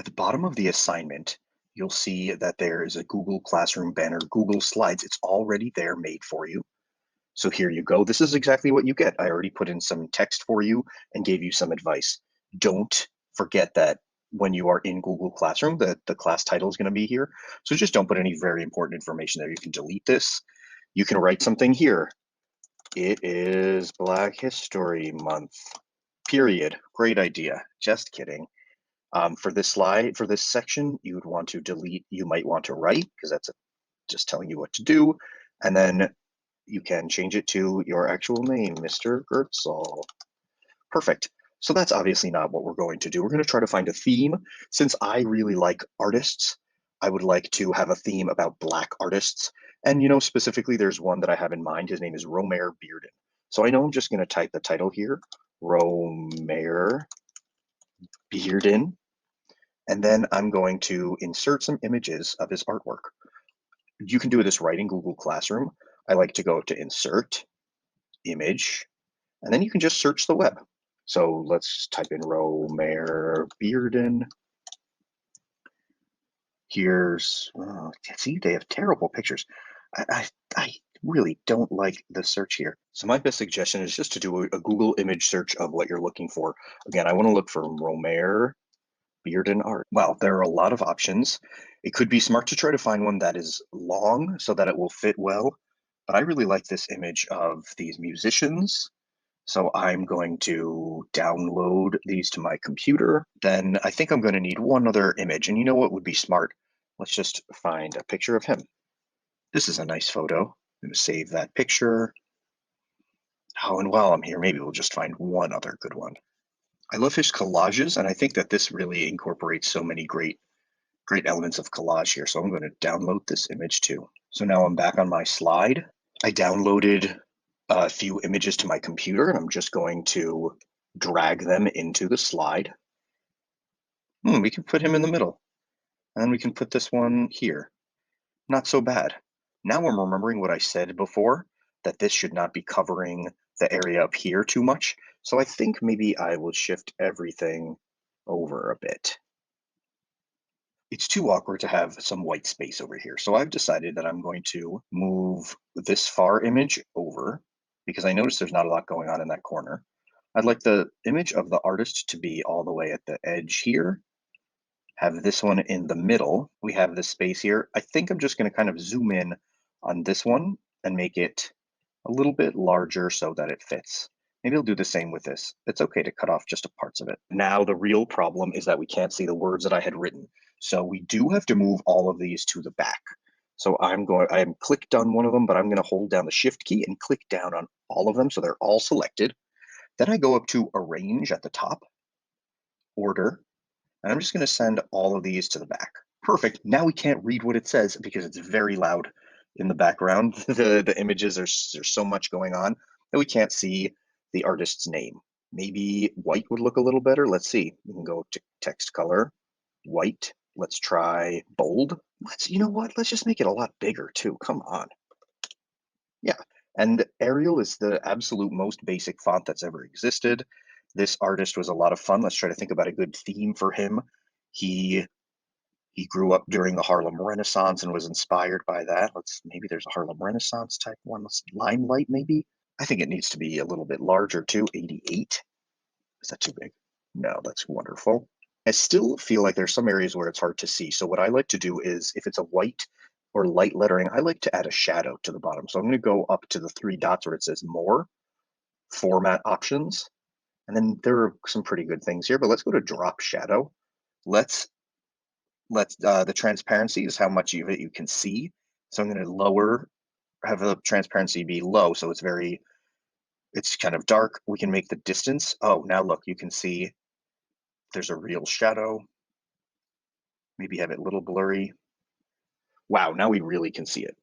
At the bottom of the assignment, you'll see that there is a Google Classroom banner, Google Slides. It's already there made for you. So here you go. This is exactly what you get. I already put in some text for you and gave you some advice. Don't forget that when you are in Google Classroom, that the class title is going to be here. So just don't put any very important information there. You can delete this. You can write something here. It is Black History Month, period. Great idea. Just kidding. For this slide, for this section, you would want to delete, you might want to write, because that's just telling you what to do. And then you can change it to your actual name, Mr. Gertzel. Perfect. So that's obviously not what we're going to do. We're going to try to find a theme. Since I really like artists, I would like to have a theme about Black artists. And, specifically, there's one that I have in mind. His name is Romare Bearden. So I know I'm just going to type the title here, Romare Bearden. And then I'm going to insert some images of his artwork. You can do this right in Google Classroom. I like to go to Insert, Image, and then you can just search the web. So let's type in Romare Bearden. Here's, see, they have terrible pictures. I really don't like the search here. So my best suggestion is just to do a Google image search of what you're looking for. Again, I want to look for Romare Bearden art. Well, there are a lot of options. It could be smart to try to find one that is long so that it will fit well, but I really like this image of these musicians. So I'm going to download these to my computer. Then I think I'm going to need one other image. And you know what would be smart? Let's just find a picture of him. This is a nice photo. I'm going to save that picture. Oh, and while I'm here, maybe we'll just find one other good one. I love his collages, and I think that this really incorporates so many great elements of collage here. So I'm going to download this image too. So now I'm back on my slide. I downloaded a few images to my computer, and I'm just going to drag them into the slide. We can put him in the middle, and we can put this one here. Not so bad. Now I'm remembering what I said before, that this should not be covering the area up here too much. So I think maybe I will shift everything over a bit. It's too awkward to have some white space over here. So I've decided that I'm going to move this far image over because I noticed there's not a lot going on in that corner. I'd like the image of the artist to be all the way at the edge here. Have this one in the middle. We have this space here. I think I'm just going to kind of zoom in on this one and make it a little bit larger so that it fits. Maybe I'll do the same with this. It's okay to cut off just parts of it. Now the real problem is that we can't see the words that I had written. So we do have to move all of these to the back. So I am clicked on one of them, but I'm going to hold down the Shift key and click down on all of them so they're all selected. Then I go up to Arrange at the top, Order, and I'm just going to send all of these to the back. Perfect. Now we can't read what it says because it's very loud in the background. The images, there's so much going on that we can't see the artist's name. Maybe white would look a little better. Let's see. We can go to text color, white. Let's try bold. You know what? Let's just make it a lot bigger too. Come on. Yeah. And Arial is the absolute most basic font that's ever existed. This artist was a lot of fun. Let's try to think about a good theme for him. He grew up during the Harlem Renaissance and was inspired by that. Maybe there's a Harlem Renaissance type one. Limelight, maybe? I think it needs to be a little bit larger too. 88. Is that too big? No, that's wonderful. I still feel like there's some areas where it's hard to see. So what I like to do is, if it's a white or light lettering, I like to add a shadow to the bottom. So I'm going to go up to the three dots where it says More, Format Options. And then there are some pretty good things here, but let's go to Drop Shadow. The transparency is how much of it you can see. So I'm going to have the transparency be low, so it's kind of dark. We can make the distance. Oh, now look, you can see there's a real shadow. Maybe have it a little blurry. Wow, now we really can see it.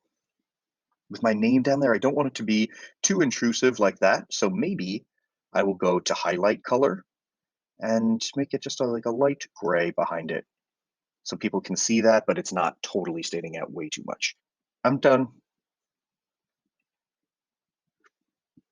With my name down there, I don't want it to be too intrusive like that. So maybe I will go to highlight color and make it just like a light gray behind it. So people can see that, but it's not totally standing out way too much. I'm done.